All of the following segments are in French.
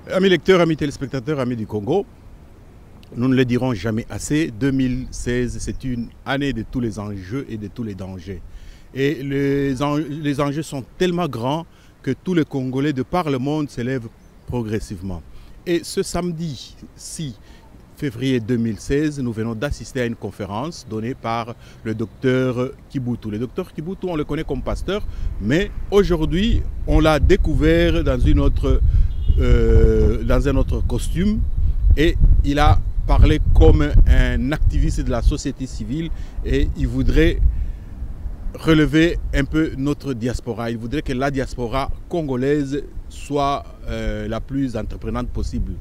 Amis lecteurs, amis téléspectateurs, amis du Congo, nous ne le dirons jamais assez, 2016 c'est une année de tous les enjeux et de tous les dangers. Et les enjeux sont tellement grands que tous les Congolais de par le monde s'élèvent progressivement. Et ce samedi 6 février 2016, nous venons d'assister à une conférence donnée par le docteur Kibutu. Le docteur Kibutu, on le connaît comme pasteur, mais aujourd'hui, on l'a découvert dans un autre costume et il a parlé comme un activiste de la société civile et il voudrait relever un peu notre diaspora. Il voudrait que la diaspora congolaise soit la plus entreprenante possible.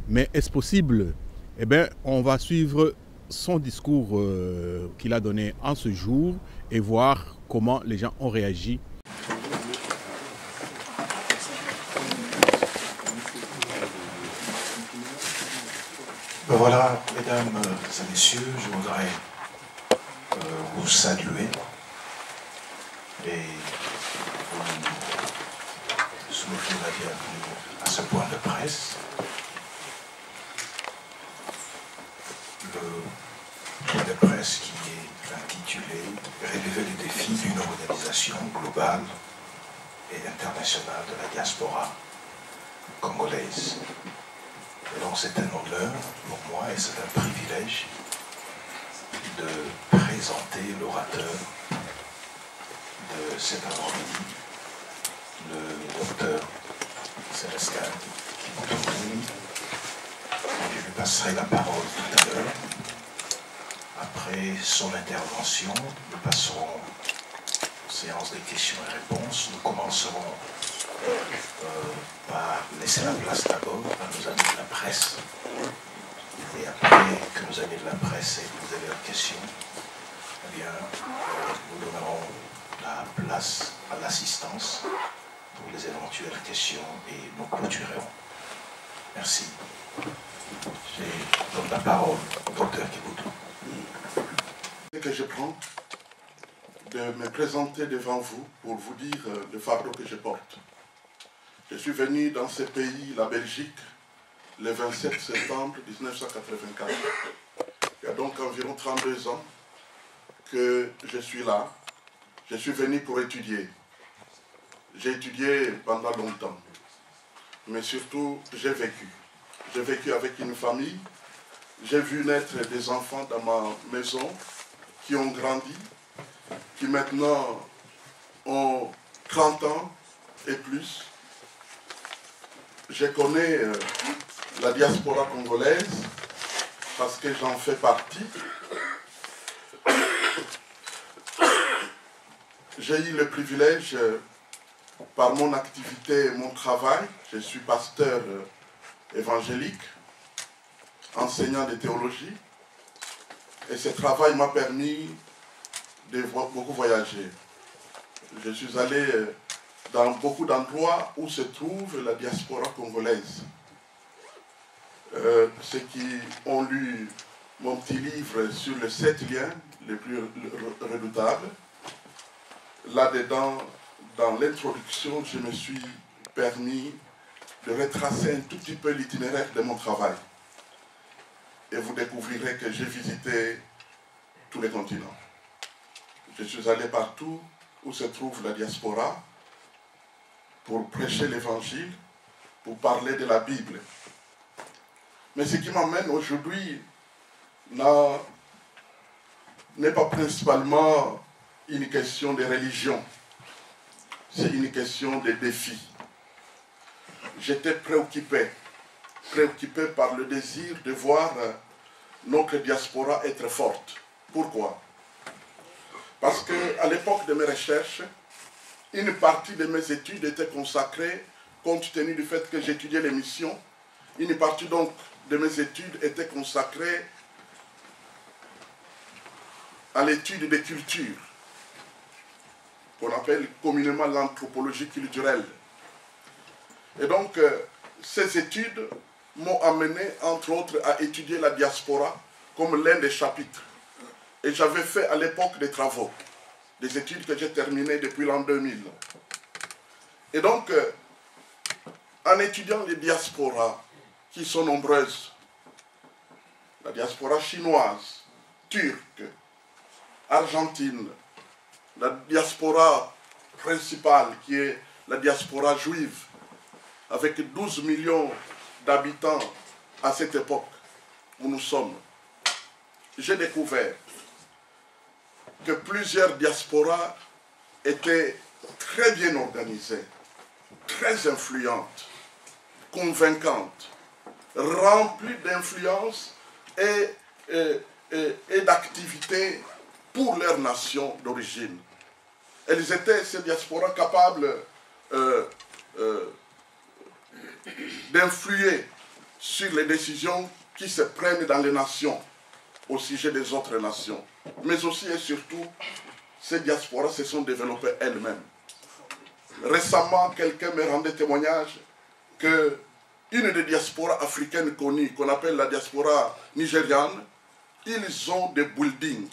Mais est-ce possible? Eh bien, on va suivre son discours qu'il a donné en ce jour et voir comment les gens ont réagi. Ben voilà, mesdames et messieurs, je voudrais vous saluer et vous souhaiter la bienvenue à ce point de presse. Le point de presse qui est intitulé « Relever les défis d'une organisation globale et internationale de la diaspora congolaise ». Et donc c'est un honneur pour moi et c'est un privilège de présenter l'orateur de cet avant-midi, le docteur Célestin Kibutu. Je lui passerai la parole tout à l'heure. Après son intervention, nous passerons aux séances de questions et réponses. Nous commencerons par laisser la place d'abord à nos amis de la presse. Et après que nos amis de la presse aient posé leurs questions, eh bien, nous donnerons la place à l'assistance pour les éventuelles questions et nous clôturerons. Merci. Je donne la parole au docteur Kibutu. Ce que je prends de me présenter devant vous pour vous dire le fardeau que je porte. Je suis venu dans ce pays, la Belgique, le 27 septembre 1984. Il y a donc environ 32 ans que je suis là. Je suis venu pour étudier. J'ai étudié pendant longtemps. Mais surtout, j'ai vécu. J'ai vécu avec une famille. J'ai vu naître des enfants dans ma maison qui ont grandi, qui maintenant ont 30 ans et plus. Je connais la diaspora congolaise parce que j'en fais partie. J'ai eu le privilège, par mon activité et mon travail, je suis pasteur évangélique, enseignant de théologie, et ce travail m'a permis de beaucoup voyager. Je suis allé dans beaucoup d'endroits où se trouve la diaspora congolaise. Ceux qui ont lu mon petit livre sur les 7 liens les plus redoutables, là-dedans, dans l'introduction, je me suis permis de retracer un tout petit peu l'itinéraire de mon travail. Et vous découvrirez que j'ai visité tous les continents. Je suis allé partout où se trouve la diaspora pour prêcher l'évangile, pour parler de la Bible. Mais ce qui m'amène aujourd'hui n'est pas principalement une question de religion, c'est une question de défi. J'étais préoccupé par le désir de voir notre diaspora être forte. Pourquoi? Parce qu'à l'époque de mes recherches, une partie de mes études était consacrée, compte tenu du fait que j'étudiais les missions, une partie donc de mes études était consacrée à l'étude des cultures, qu'on appelle communément l'anthropologie culturelle. Et donc, ces études m'ont amené, entre autres, à étudier la diaspora comme l'un des chapitres. Et j'avais fait à l'époque des travaux. des études que j'ai terminées depuis l'an 2000. Et donc, en étudiant les diasporas, qui sont nombreuses, la diaspora chinoise, turque, argentine, la diaspora principale qui est la diaspora juive, avec 12 millions d'habitants à cette époque où nous sommes, j'ai découvert que plusieurs diasporas étaient très bien organisées, très influentes, convaincantes, remplies d'influence et d'activités pour leur nation d'origine. Elles étaient, ces diasporas, capables d'influer sur les décisions qui se prennent dans les nations au sujet des autres nations. Mais aussi et surtout, ces diasporas se sont développées elles-mêmes. Récemment, quelqu'un me rendait témoignage que une des diasporas africaines connues, qu'on appelle la diaspora nigériane, ils ont des buildings,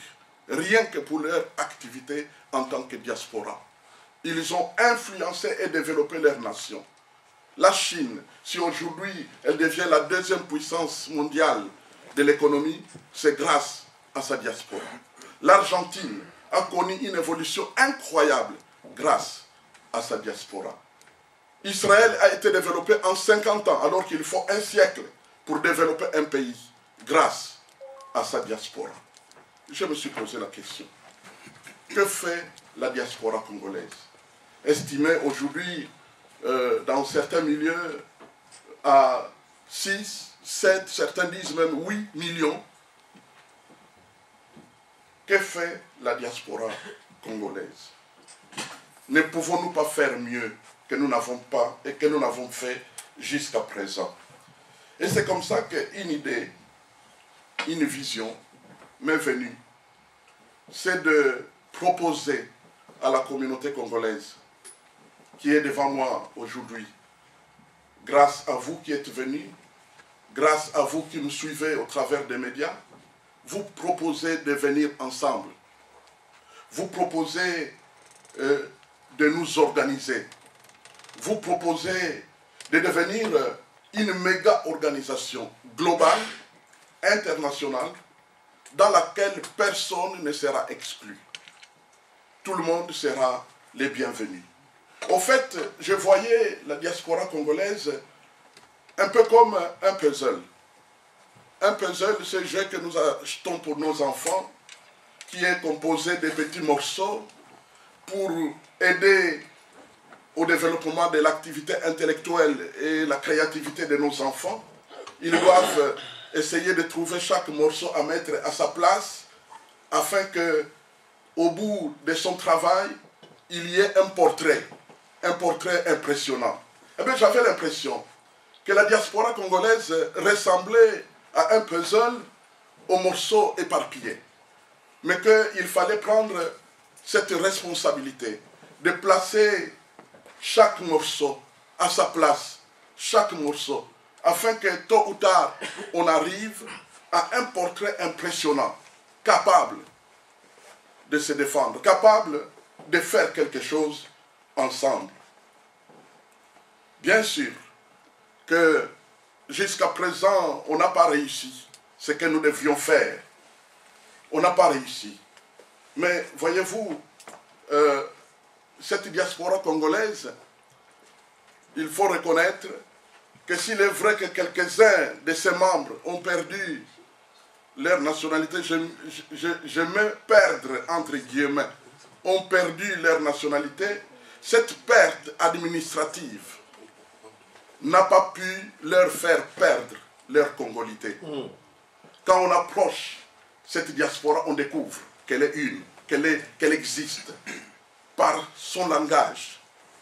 rien que pour leur activité en tant que diaspora. Ils ont influencé et développé leur nation. La Chine, si aujourd'hui elle devient la deuxième puissance mondiale de l'économie, c'est grâce à sa diaspora. L'Argentine a connu une évolution incroyable grâce à sa diaspora. Israël a été développé en 50 ans, alors qu'il faut un siècle pour développer un pays, grâce à sa diaspora. Je me suis posé la question, que fait la diaspora congolaise? Estimée aujourd'hui dans certains milieux à 6, 7, certains disent même 8 millions. Que fait la diaspora congolaise? Ne pouvons-nous pas faire mieux que nous n'avons pas et que nous n'avons fait jusqu'à présent? Et c'est comme ça qu'une idée, une vision m'est venue. C'est de proposer à la communauté congolaise qui est devant moi aujourd'hui, grâce à vous qui êtes venus, grâce à vous qui nous suivez au travers des médias, vous proposez de venir ensemble. Vous proposez de nous organiser. Vous proposez de devenir une méga organisation globale, internationale, dans laquelle personne ne sera exclu. Tout le monde sera les bienvenus. Au fait, je voyais la diaspora congolaise un peu comme un puzzle. Un puzzle, c'est le jeu que nous achetons pour nos enfants, qui est composé de petits morceaux pour aider au développement de l'activité intellectuelle et la créativité de nos enfants. Ils doivent essayer de trouver chaque morceau à mettre à sa place, afin que, au bout de son travail, il y ait un portrait impressionnant. Eh bien, j'avais l'impression que la diaspora congolaise ressemblait à un puzzle aux morceaux éparpillés. Mais qu'il fallait prendre cette responsabilité de placer chaque morceau à sa place, chaque morceau, afin que tôt ou tard, on arrive à un portrait impressionnant, capable de se défendre, capable de faire quelque chose ensemble. Bien sûr que jusqu'à présent, on n'a pas réussi ce que nous devions faire. On n'a pas réussi. Mais voyez-vous, cette diaspora congolaise, il faut reconnaître que s'il est vrai que quelques-uns de ses membres ont perdu leur nationalité, je me perdre entre guillemets, ont perdu leur nationalité, cette perte administrative n'a pas pu leur faire perdre leur congolité. Quand on approche cette diaspora, on découvre qu'elle est une, qu'elle existe par son langage,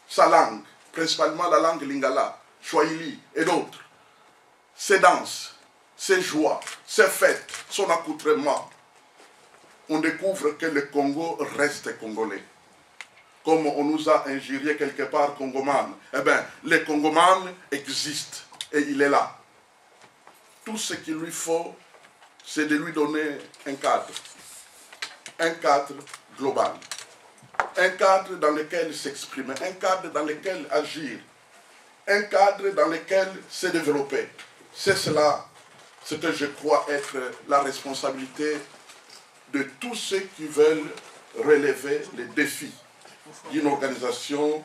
sa langue, principalement la langue lingala, swahili et d'autres, ses danses, ses joies, ses fêtes, son accoutrement. On découvre que le Congo reste congolais. Comme on nous a injurié quelque part Congoman, eh bien, le Congoman existe et il est là. Tout ce qu'il lui faut, c'est de lui donner un cadre global. un cadre dans lequel s'exprimer, un cadre dans lequel agir, un cadre dans lequel se développer. C'est cela ce que je crois être la responsabilité de tous ceux qui veulent relever les défis d'une organisation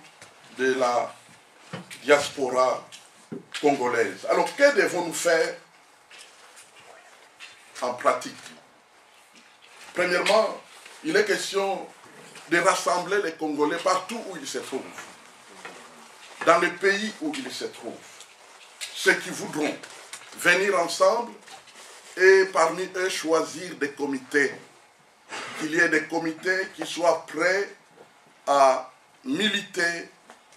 de la diaspora congolaise. Alors, que devons-nous faire en pratique? Premièrement, il est question de rassembler les Congolais partout où ils se trouvent, dans les pays où ils se trouvent. Ceux qui voudront venir ensemble et parmi eux choisir des comités. Qu'il y ait des comités qui soient prêts à militer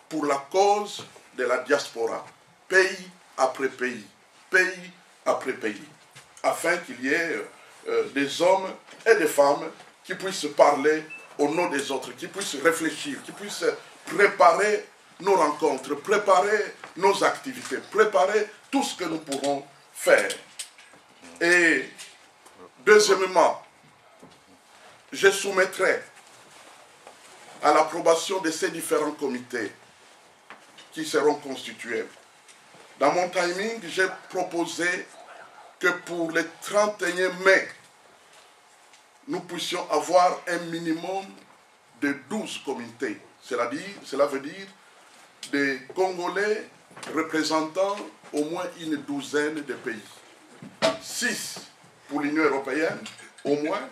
pour la cause de la diaspora, pays après pays, pays après pays, afin qu'il y ait des hommes et des femmes qui puissent parler au nom des autres, qui puissent réfléchir, qui puissent préparer nos rencontres, préparer nos activités, préparer tout ce que nous pourrons faire. Et deuxièmement, je soumettrai à l'approbation de ces différents comités qui seront constitués. Dans mon timing, j'ai proposé que pour le 31 mai, nous puissions avoir un minimum de 12 comités. Cela veut dire des Congolais représentant au moins une douzaine de pays. 6 pour l'Union européenne, au moins,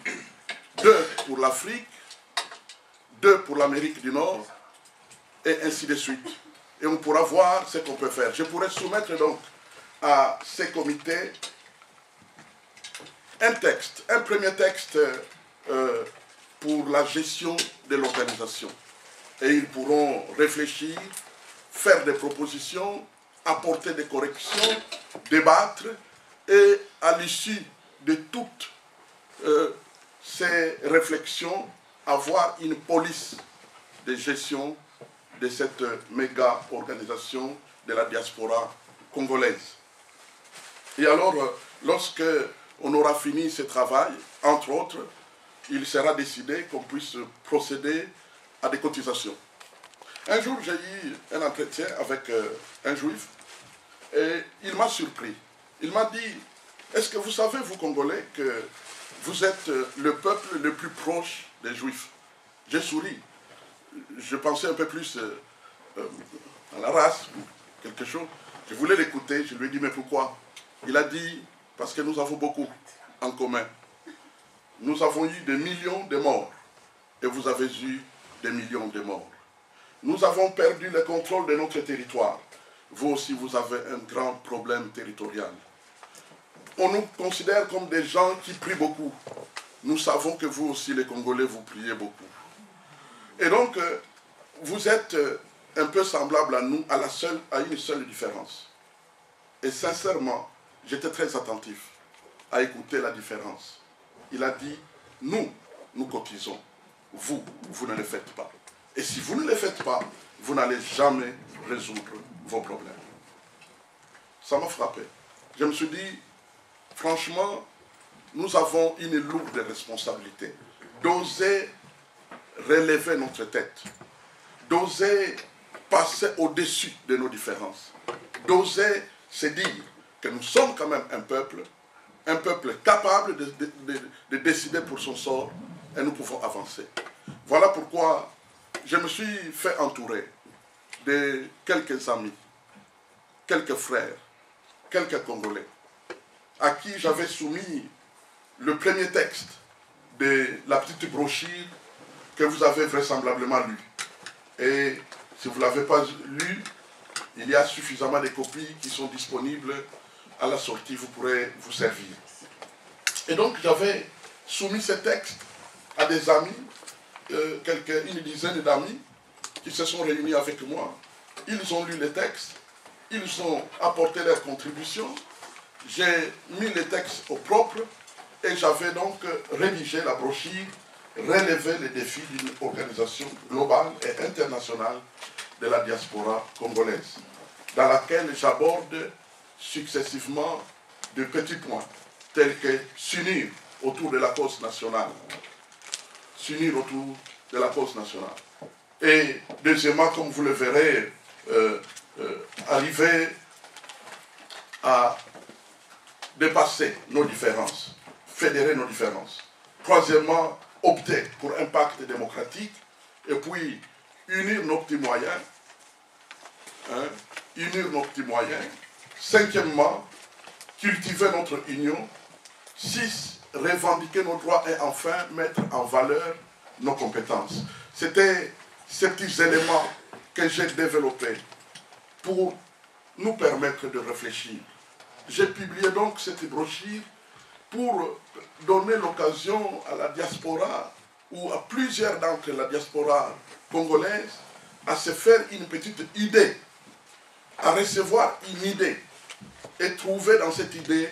2 pour l'Afrique, 2 pour l'Amérique du Nord, et ainsi de suite. Et on pourra voir ce qu'on peut faire. Je pourrais soumettre donc à ces comités un texte, un premier texte pour la gestion de l'organisation. Et ils pourront réfléchir, faire des propositions, apporter des corrections, débattre, et à l'issue de toutes ces réflexions, avoir une police de gestion de cette méga organisation de la diaspora congolaise. Et alors, lorsque on aura fini ce travail, entre autres, il sera décidé qu'on puisse procéder à des cotisations. Un jour, j'ai eu un entretien avec un juif et il m'a surpris. Il m'a dit, est-ce que vous savez, vous Congolais, que vous êtes le peuple le plus proche des Juifs? J'ai souri. Je pensais un peu plus à la race ou quelque chose. Je voulais l'écouter. Je lui ai dit, mais pourquoi? Il a dit, parce que nous avons beaucoup en commun. Nous avons eu des millions de morts et vous avez eu des millions de morts. Nous avons perdu le contrôle de notre territoire. Vous aussi, vous avez un grand problème territorial. On nous considère comme des gens qui prient beaucoup. Nous savons que vous aussi, les Congolais, vous priez beaucoup. Et donc, vous êtes un peu semblable à nous, à une seule différence. Et sincèrement, j'étais très attentif à écouter la différence. Il a dit, nous cotisons. Vous ne le faites pas. Et si vous ne le faites pas, vous n'allez jamais résoudre vos problèmes. Ça m'a frappé. Je me suis dit, franchement, nous avons une lourde responsabilité d'oser relever notre tête, d'oser passer au-dessus de nos différences, d'oser se dire que nous sommes quand même un peuple capable de décider pour son sort et nous pouvons avancer. Voilà pourquoi je me suis fait entourer de quelques amis, quelques frères, quelques Congolais, à qui j'avais soumis le premier texte de la petite brochure que vous avez vraisemblablement lu. Et si vous ne l'avez pas lu, il y a suffisamment de copies qui sont disponibles à la sortie, vous pourrez vous servir. Et donc j'avais soumis ce texte à des amis, une dizaine d'amis qui se sont réunis avec moi. Ils ont lu le texte, ils ont apporté leurs contributions, j'ai mis le texte au propre et j'avais donc rédigé la brochure, relever les défis d'une organisation globale et internationale de la diaspora congolaise, dans laquelle j'aborde successivement de petits points, tels que s'unir autour de la cause nationale, s'unir autour de la cause nationale. Et deuxièmement, comme vous le verrez, arriver à dépasser nos différences, fédérer nos différences. Troisièmement, opter pour un pacte démocratique et puis unir nos petits moyens. Unir nos petits moyens. Cinquièmement, cultiver notre union. 6, revendiquer nos droits et enfin mettre en valeur nos compétences. C'était ces petits éléments que j'ai développés pour nous permettre de réfléchir. J'ai publié donc cette brochure pour donner l'occasion à la diaspora ou à plusieurs d'entre la diaspora congolaise à se faire une petite idée, à recevoir une idée et trouver dans cette idée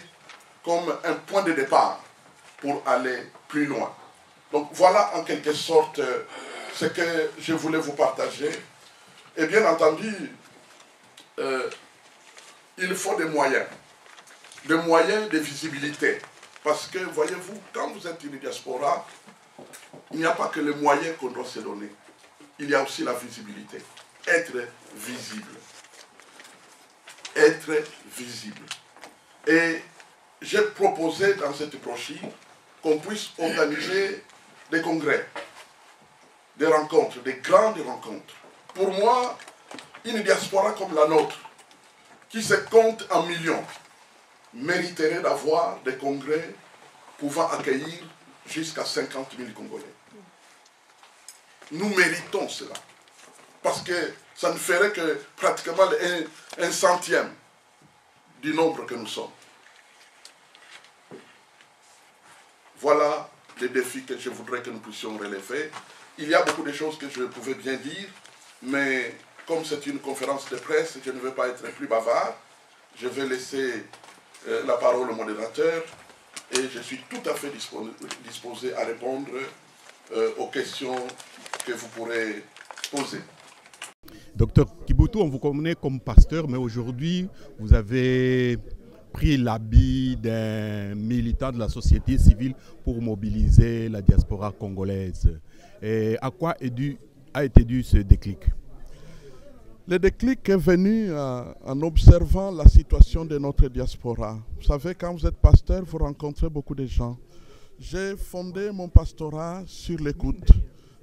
comme un point de départ pour aller plus loin. Donc voilà en quelque sorte ce que je voulais vous partager. Et bien entendu, il faut des moyens de visibilité. Parce que, voyez-vous, quand vous êtes une diaspora, il n'y a pas que les moyens qu'on doit se donner. Il y a aussi la visibilité. Être visible. Être visible. Et j'ai proposé dans cette brochure qu'on puisse organiser des congrès, des rencontres, des grandes rencontres. Pour moi, une diaspora comme la nôtre, qui se compte en millions, mériterait d'avoir des congrès pouvant accueillir jusqu'à 50 000 Congolais. Nous méritons cela. Parce que ça ne ferait que pratiquement un centième du nombre que nous sommes. Voilà les défis que je voudrais que nous puissions relever. Il y a beaucoup de choses que je pouvais bien dire, mais comme c'est une conférence de presse, je ne veux pas être plus bavard. Je vais laisser la parole au modérateur et je suis tout à fait disposé à répondre aux questions que vous pourrez poser. Docteur Kibutu, on vous connaît comme pasteur, mais aujourd'hui, vous avez pris l'habit d'un militant de la société civile pour mobiliser la diaspora congolaise. Et à quoi a été dû ce déclic? Le déclic est venu en observant la situation de notre diaspora. Vous savez, quand vous êtes pasteur, vous rencontrez beaucoup de gens. J'ai fondé mon pastorat sur l'écoute.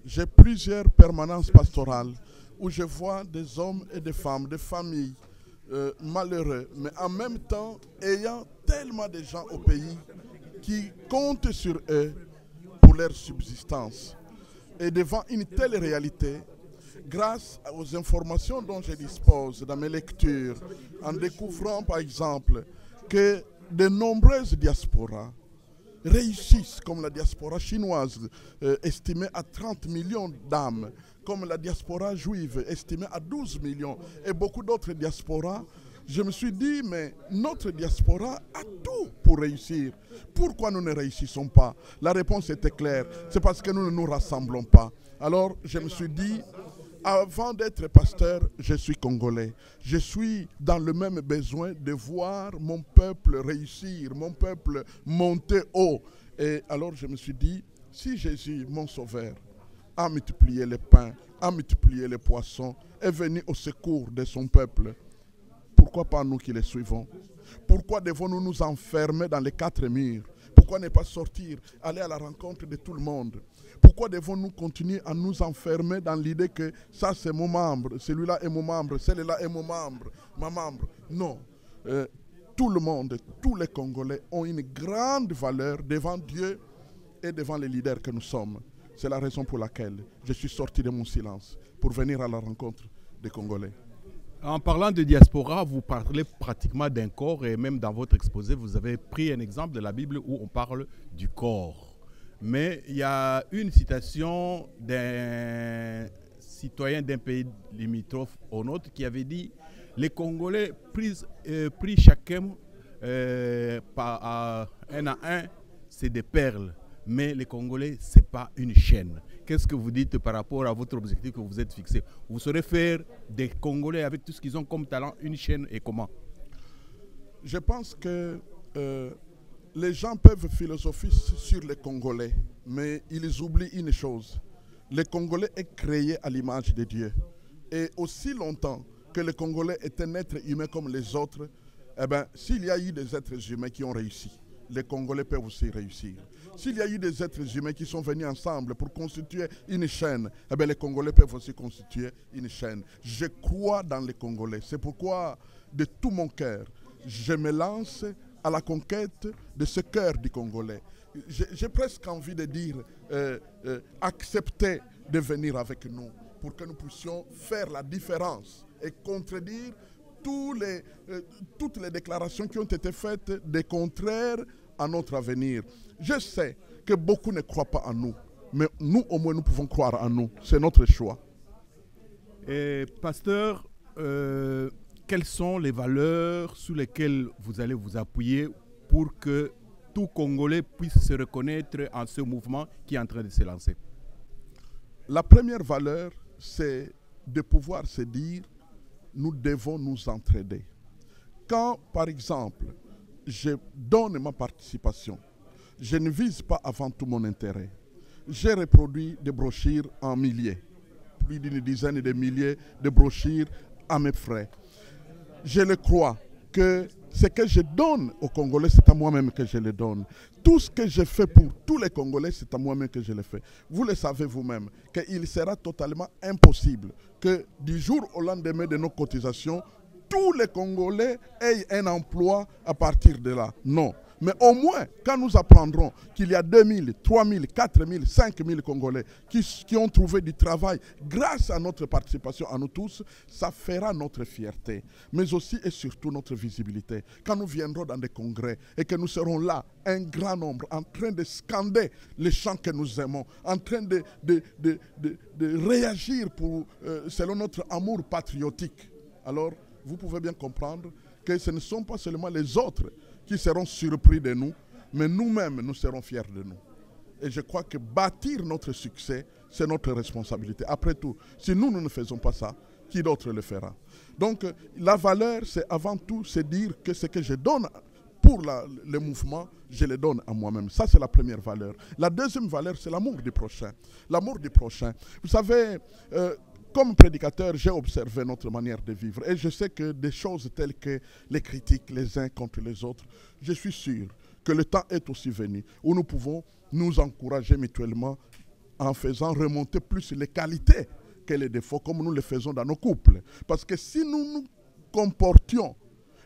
J'ai plusieurs permanences pastorales où je vois des hommes et des femmes, des familles malheureux, mais en même temps ayant tellement de gens au pays qui comptent sur eux pour leur subsistance. Et devant une telle réalité, grâce aux informations dont je dispose dans mes lectures, en découvrant par exemple que de nombreuses diasporas réussissent, comme la diaspora chinoise estimée à 30 millions d'âmes, comme la diaspora juive estimée à 12 millions et beaucoup d'autres diasporas, je me suis dit, mais notre diaspora a tout pour réussir. Pourquoi nous ne réussissons pas? La réponse était claire, c'est parce que nous ne nous rassemblons pas. Alors je me suis dit, avant d'être pasteur, je suis congolais. Je suis dans le même besoin de voir mon peuple réussir, mon peuple monter haut. Et alors je me suis dit, si Jésus, mon sauveur, a multiplié les pains, a multiplié les poissons, est venu au secours de son peuple, pourquoi pas nous qui les suivons? Pourquoi devons-nous nous enfermer dans les 4 murs? Pourquoi ne pas sortir, aller à la rencontre de tout le monde? Pourquoi devons-nous continuer à nous enfermer dans l'idée que ça c'est mon membre, celui-là est mon membre, celui-là est mon membre, ma membre? Non. Tout le monde, tous les Congolais ont une grande valeur devant Dieu et devant les leaders que nous sommes. C'est la raison pour laquelle je suis sorti de mon silence pour venir à la rencontre des Congolais. En parlant de diaspora, vous parlez pratiquement d'un corps et même dans votre exposé, vous avez pris un exemple de la Bible où on parle du corps. Mais il y a une citation d'un citoyen d'un pays limitrophe au nôtre qui avait dit « Les Congolais pris chacun un à un, c'est des perles. Mais les Congolais, ce n'est pas une chaîne. » Qu'est-ce que vous dites par rapport à votre objectif que vous êtes fixé? Vous saurez faire des Congolais avec tout ce qu'ils ont comme talent, une chaîne et comment? Je pense que les gens peuvent philosopher sur les Congolais, mais ils oublient une chose. Les Congolais est créé à l'image de Dieu. Et aussi longtemps que les Congolais est un être humain comme les autres, eh bien, s'il y a eu des êtres humains qui ont réussi, les Congolais peuvent aussi réussir. S'il y a eu des êtres humains qui sont venus ensemble pour constituer une chaîne, eh bien, les Congolais peuvent aussi constituer une chaîne. Je crois dans les Congolais. C'est pourquoi, de tout mon cœur, je me lance à la conquête de ce cœur du Congolais. J'ai presque envie de dire, acceptez de venir avec nous pour que nous puissions faire la différence et contredire toutes les déclarations qui ont été faites des contraires à notre avenir. Je sais que beaucoup ne croient pas en nous, mais nous au moins nous pouvons croire en nous. C'est notre choix. Et pasteur, quelles sont les valeurs sur lesquelles vous allez vous appuyer pour que tout Congolais puisse se reconnaître en ce mouvement qui est en train de se lancer? La première valeur, c'est de pouvoir se dire, nous devons nous entraider. Quand, par exemple, je donne ma participation, je ne vise pas avant tout mon intérêt. J'ai reproduit des brochures en milliers, plus d'une dizaine de milliers de brochures à mes frais. Je le crois que ce que je donne aux Congolais, c'est à moi-même que je le donne. Tout ce que je fais pour tous les Congolais, c'est à moi-même que je le fais. Vous le savez vous-même, qu'il sera totalement impossible que du jour au lendemain de nos cotisations, tous les Congolais aient un emploi à partir de là. Non. Mais au moins, quand nous apprendrons qu'il y a 2000, 3000, 4000, 5000 Congolais qui ont trouvé du travail grâce à notre participation à nous tous, ça fera notre fierté, mais aussi et surtout notre visibilité. Quand nous viendrons dans des congrès et que nous serons là, un grand nombre, en train de scander les chants que nous aimons, en train de réagir selon notre amour patriotique, alors vous pouvez bien comprendre que ce ne sont pas seulement les autres qui seront surpris de nous, mais nous-mêmes, nous serons fiers de nous. Et je crois que bâtir notre succès, c'est notre responsabilité. Après tout, si nous ne faisons pas ça, qui d'autre le fera? Donc, la valeur, c'est avant tout se dire que ce que je donne pour le mouvement, je le donne à moi-même. Ça, c'est la première valeur. La deuxième valeur, c'est l'amour du prochain. L'amour du prochain. Vous savez, comme prédicateur, j'ai observé notre manière de vivre et je sais que des choses telles que les critiques les uns contre les autres, je suis sûr que le temps est aussi venu où nous pouvons nous encourager mutuellement en faisant remonter plus les qualités que les défauts, comme nous le faisons dans nos couples. Parce que si nous nous comportions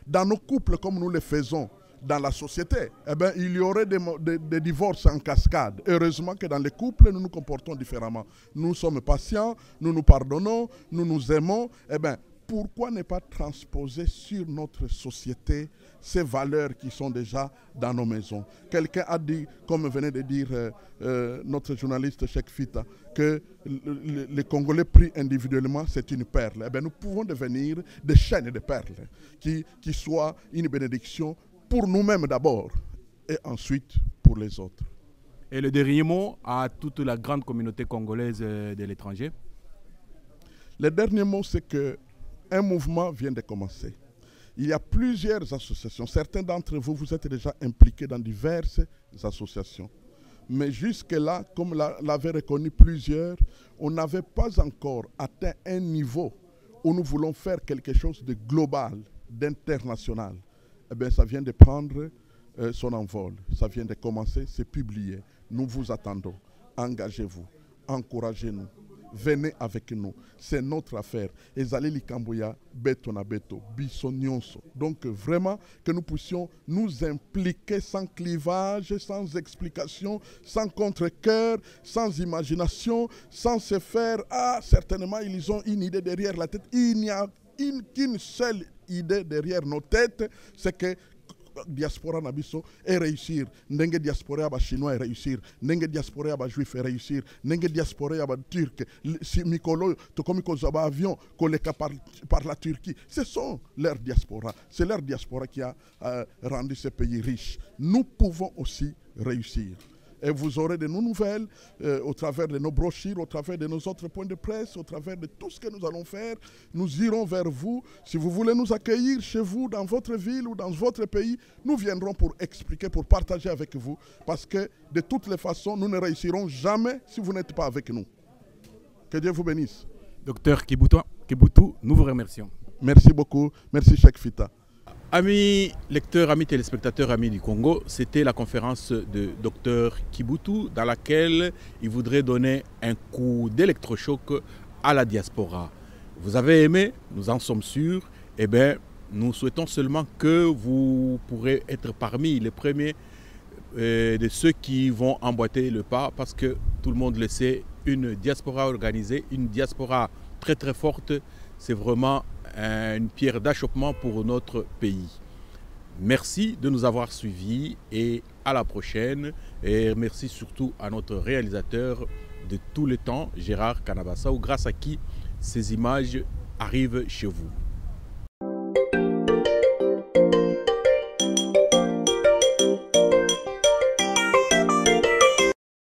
dans nos couples comme nous le faisons dans la société, eh bien, il y aurait des divorces en cascade. Heureusement que dans les couples, nous nous comportons différemment. Nous sommes patients, nous nous pardonnons, nous nous aimons. Eh bien, pourquoi ne pas transposer sur notre société ces valeurs qui sont déjà dans nos maisons? Quelqu'un a dit, comme venait de dire notre journaliste Cheikh Fita, que les Congolais pris individuellement, c'est une perle. Eh bien, nous pouvons devenir des chaînes de perles qui soient une bénédiction pour nous-mêmes d'abord et ensuite pour les autres. Et le dernier mot à toute la grande communauté congolaise de l'étranger? Le dernier mot, c'est qu'un mouvement vient de commencer. Il y a plusieurs associations. Certains d'entre vous, vous êtes déjà impliqués dans diverses associations. Mais jusque-là, comme l'avaient reconnu plusieurs, on n'avait pas encore atteint un niveau où nous voulons faire quelque chose de global, d'international. Eh bien, ça vient de prendre son envol. Ça vient de commencer, c'est publié. Nous vous attendons. Engagez-vous. Encouragez-nous. Venez avec nous. C'est notre affaire. Ezali Likamboya, Beto na Beto, Biso Nyonso. Donc vraiment que nous puissions nous impliquer sans clivage, sans explication, sans contre-cœur, sans imagination, sans se faire « Ah, certainement, ils ont une idée derrière la tête. » Il n'y a qu'une seule idée derrière nos têtes, c'est que diaspora nabiso et réussir, ndenge diaspora aba chinois et réussir, ndenge diaspora aba juif et réussir, ndenge diaspora aba turc, si mikolo to comme kozaba avion koleka par la Turquie, ce sont leurs diaspora, c'est leur diaspora qui a rendu ce pays riche. Nous pouvons aussi réussir. Et vous aurez de nos nouvelles au travers de nos brochures, au travers de nos autres points de presse, au travers de tout ce que nous allons faire. Nous irons vers vous. Si vous voulez nous accueillir chez vous, dans votre ville ou dans votre pays, nous viendrons pour expliquer, pour partager avec vous. Parce que de toutes les façons, nous ne réussirons jamais si vous n'êtes pas avec nous. Que Dieu vous bénisse. Docteur Kibutu, nous vous remercions. Merci beaucoup. Merci, Cheikh Fita. Amis lecteurs, amis téléspectateurs, amis du Congo, c'était la conférence de Dr Kibutu dans laquelle il voudrait donner un coup d'électrochoc à la diaspora. Vous avez aimé, nous en sommes sûrs. Eh bien, nous souhaitons seulement que vous pourrez être parmi les premiers de ceux qui vont emboîter le pas, parce que tout le monde le sait, une diaspora organisée, une diaspora très très forte, c'est vraiment une pierre d'achoppement pour notre pays. Merci de nous avoir suivis et à la prochaine. Et merci surtout à notre réalisateur de tout le temps, Gérard Kanabassa, grâce à qui ces images arrivent chez vous.